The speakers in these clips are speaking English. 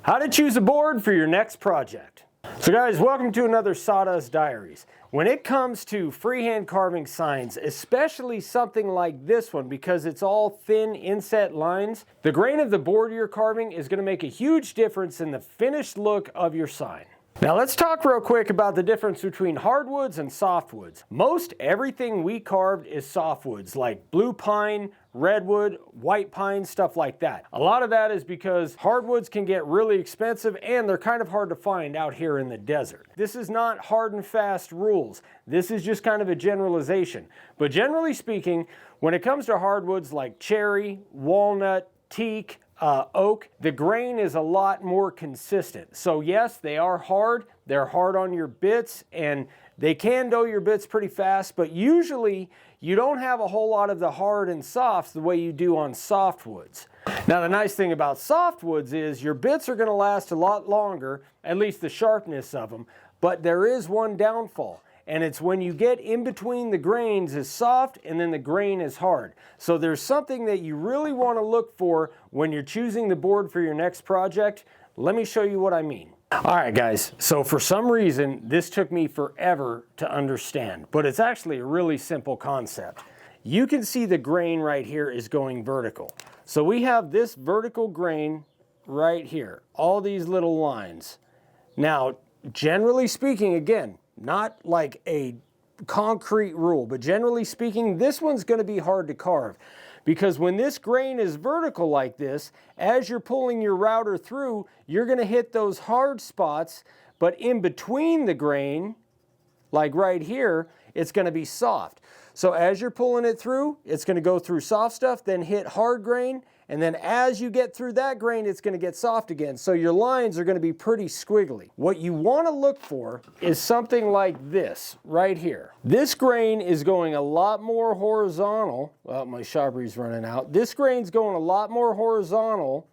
How to choose a board for your next project. So guys, welcome to another Sawdust Diaries. When it comes to freehand carving signs, especially something like this one, because it's all thin inset lines, the grain of the board you're carving is going to make a huge difference in the finished look of your sign. Now let's talk real quick about the difference between hardwoods and softwoods. Most everything we carved is softwoods, like blue pine, redwood, white pine, stuff like that. A lot of that is because hardwoods can get really expensive and they're kind of hard to find out here in the desert. This is not hard and fast rules. This is just kind of a generalization. But generally speaking, when it comes to hardwoods like cherry, walnut, teak, oak, the grain is a lot more consistent. So yes, they are hard. They're hard on your bits and they can dough your bits pretty fast, but usually you don't have a whole lot of the hard and softs the way you do on softwoods. Now the nice thing about softwoods is your bits are going to last a lot longer, at least the sharpness of them, but there is one downfall. And it's when you get in between the grains is soft and then the grain is hard. So there's something that you really want to look for when you're choosing the board for your next project. Let me show you what I mean. All right guys, so for some reason this took me forever to understand, but it's actually a really simple concept. You can see the grain right here is going vertical. So we have this vertical grain right here, all these little lines. Now, generally speaking, again, not like a concrete rule, but generally speaking, this one's going to be hard to carve because when this grain is vertical like this, as you're pulling your router through, you're going to hit those hard spots, but in between the grain, like right here, it's going to be soft. So as you're pulling it through, it's going to go through soft stuff, then hit hard grain, and then as you get through that grain, it's going to get soft again. So your lines are going to be pretty squiggly. What you want to look for is something like this right here. This grain is going a lot more horizontal. Well, my Chabris's running out. This grain's going a lot more horizontal.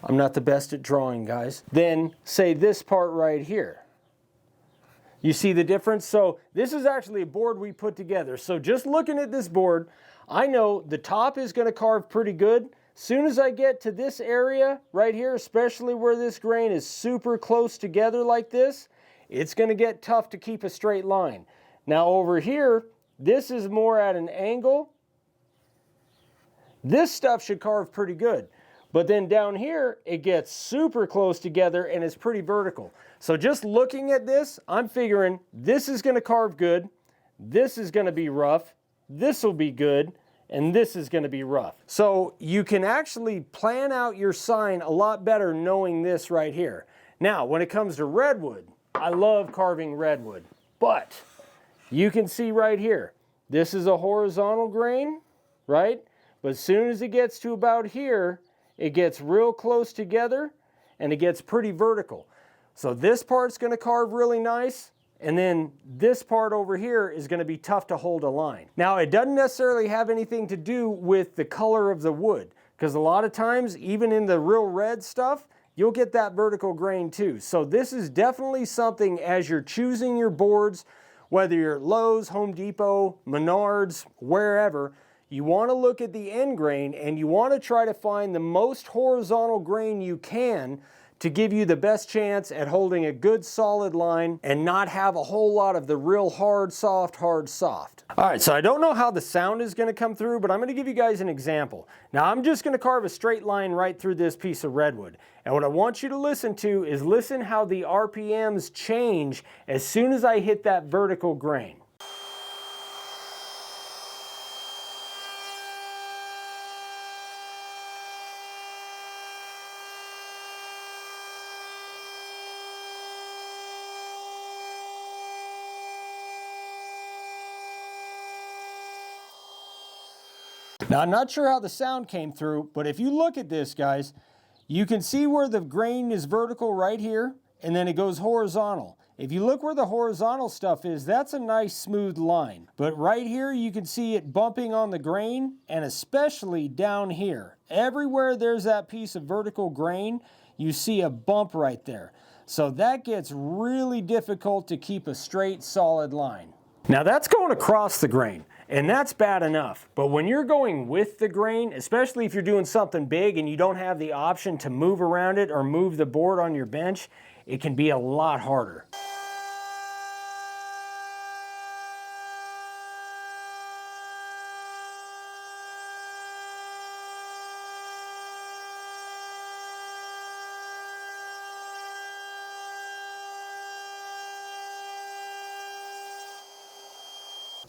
I'm not the best at drawing, guys. Than, say, this part right here. You see the difference? So this is actually a board we put together. So just looking at this board, I know the top is going to carve pretty good. Soon as I get to this area right here, especially where this grain is super close together like this, it's going to get tough to keep a straight line. Now over here, this is more at an angle. This stuff should carve pretty good. But then down here, it gets super close together and it's pretty vertical. So just looking at this, I'm figuring this is going to carve good, this is going to be rough, this will be good, and this is going to be rough. So you can actually plan out your sign a lot better knowing this right here. Now, when it comes to redwood, I love carving redwood, but you can see right here, this is a horizontal grain, right? But as soon as it gets to about here, it gets real close together and it gets pretty vertical. So this part's going to carve really nice, and then this part over here is going to be tough to hold a line. Now it doesn't necessarily have anything to do with the color of the wood, because a lot of times, even in the real red stuff, you'll get that vertical grain too. So this is definitely something as you're choosing your boards, whether you're at Lowe's, Home Depot, Menards, wherever, you want to look at the end grain and you want to try to find the most horizontal grain you can to give you the best chance at holding a good solid line and not have a whole lot of the real hard, soft, hard, soft. All right, so I don't know how the sound is going to come through, but I'm going to give you guys an example. Now I'm just going to carve a straight line right through this piece of redwood. And what I want you to listen to is listen how the RPMs change as soon as I hit that vertical grain. Now, I'm not sure how the sound came through, but if you look at this, guys, you can see where the grain is vertical right here, and then it goes horizontal. If you look where the horizontal stuff is, that's a nice smooth line. But right here, you can see it bumping on the grain, and especially down here. Everywhere there's that piece of vertical grain, you see a bump right there. So that gets really difficult to keep a straight, solid line. Now that's going across the grain. And that's bad enough. But when you're going with the grain, especially if you're doing something big and you don't have the option to move around it or move the board on your bench, it can be a lot harder.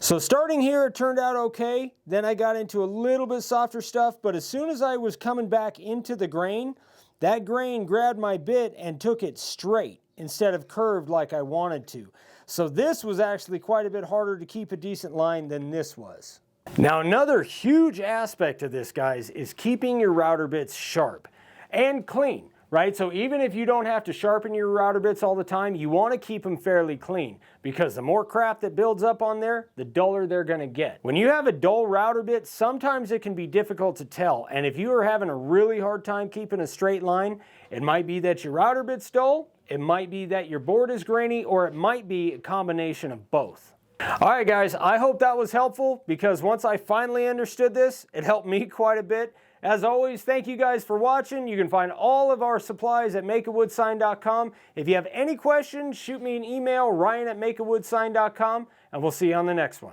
So starting here, it turned out okay. Then I got into a little bit softer stuff, but as soon as I was coming back into the grain, that grain grabbed my bit and took it straight instead of curved like I wanted to. So this was actually quite a bit harder to keep a decent line than this was. Now another huge aspect of this, guys, is keeping your router bits sharp and clean. Right? So even if you don't have to sharpen your router bits all the time, you want to keep them fairly clean, because the more crap that builds up on there, the duller they're going to get. When you have a dull router bit, sometimes it can be difficult to tell. And if you are having a really hard time keeping a straight line, it might be that your router bit's dull, it might be that your board is grainy, or it might be a combination of both. All right, guys, I hope that was helpful, because once I finally understood this, it helped me quite a bit. As always, thank you guys for watching. You can find all of our supplies at makeawoodsign.com. If you have any questions, shoot me an email, ryan@makeawoodsign.com, and we'll see you on the next one.